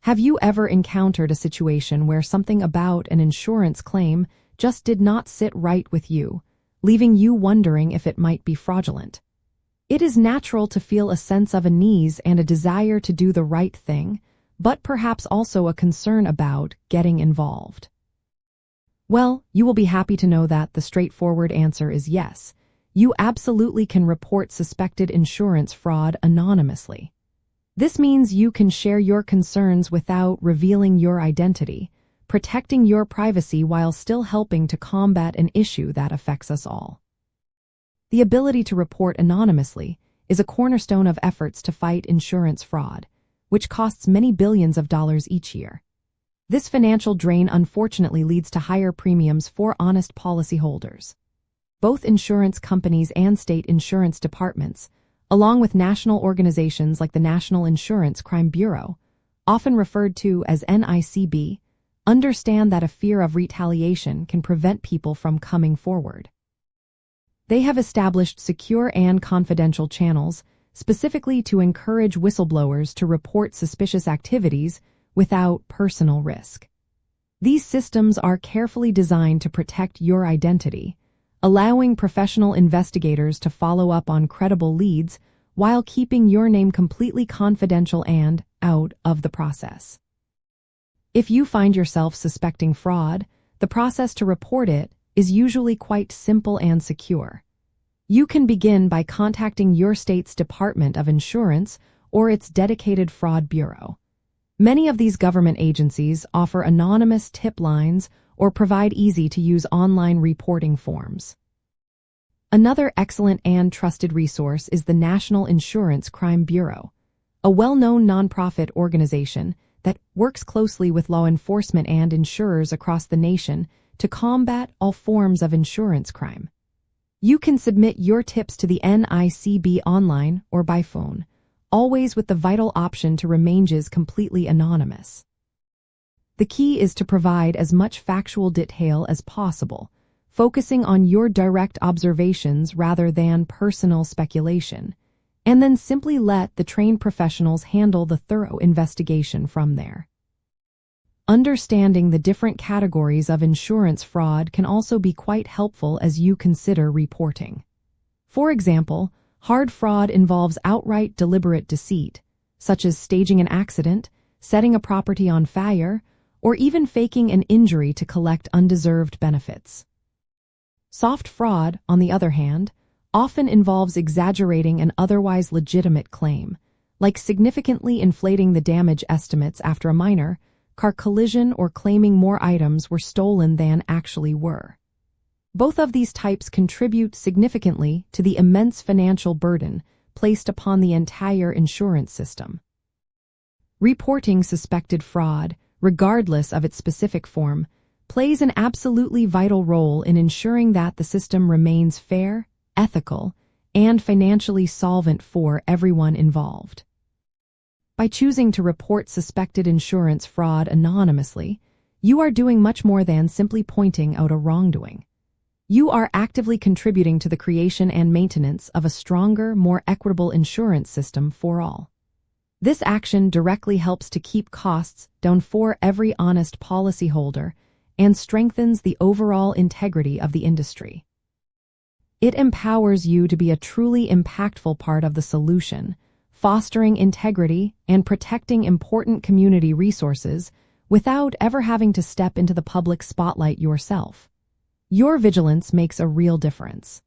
Have you ever encountered a situation where something about an insurance claim just did not sit right with you, leaving you wondering if it might be fraudulent? It is natural to feel a sense of unease and a desire to do the right thing, but perhaps also a concern about getting involved. Well, you will be happy to know that the straightforward answer is yes. You absolutely can report suspected insurance fraud anonymously. This means you can share your concerns without revealing your identity, protecting your privacy while still helping to combat an issue that affects us all. The ability to report anonymously is a cornerstone of efforts to fight insurance fraud, which costs many billions of dollars each year. This financial drain unfortunately leads to higher premiums for honest policyholders. Both insurance companies and state insurance departments, along with national organizations like the National Insurance Crime Bureau, often referred to as NICB, understand that a fear of retaliation can prevent people from coming forward. They have established secure and confidential channels specifically to encourage whistleblowers to report suspicious activities without personal risk. These systems are carefully designed to protect your identity, allowing professional investigators to follow up on credible leads while keeping your name completely confidential and out of the process. If you find yourself suspecting fraud, the process to report it is usually quite simple and secure. You can begin by contacting your state's Department of Insurance or its dedicated fraud bureau. Many of these government agencies offer anonymous tip lines or provide easy-to-use online reporting forms. Another excellent and trusted resource is the National Insurance Crime Bureau, a well-known nonprofit organization that works closely with law enforcement and insurers across the nation to combat all forms of insurance crime. You can submit your tips to the NICB online or by phone, always with the vital option to remain completely anonymous. The key is to provide as much factual detail as possible, focusing on your direct observations rather than personal speculation, and then simply let the trained professionals handle the thorough investigation from there. Understanding the different categories of insurance fraud can also be quite helpful as you consider reporting. For example, hard fraud involves outright deliberate deceit, such as staging an accident, setting a property on fire, or even faking an injury to collect undeserved benefits. Soft fraud, on the other hand, often involves exaggerating an otherwise legitimate claim, like significantly inflating the damage estimates after a minor car collision or claiming more items were stolen than actually were. Both of these types contribute significantly to the immense financial burden placed upon the entire insurance system. Reporting suspected fraud, regardless of its specific form, plays an absolutely vital role in ensuring that the system remains fair, ethical, and financially solvent for everyone involved. By choosing to report suspected insurance fraud anonymously, you are doing much more than simply pointing out a wrongdoing. You are actively contributing to the creation and maintenance of a stronger, more equitable insurance system for all. This action directly helps to keep costs down for every honest policyholder and strengthens the overall integrity of the industry. It empowers you to be a truly impactful part of the solution, fostering integrity and protecting important community resources without ever having to step into the public spotlight yourself. Your vigilance makes a real difference.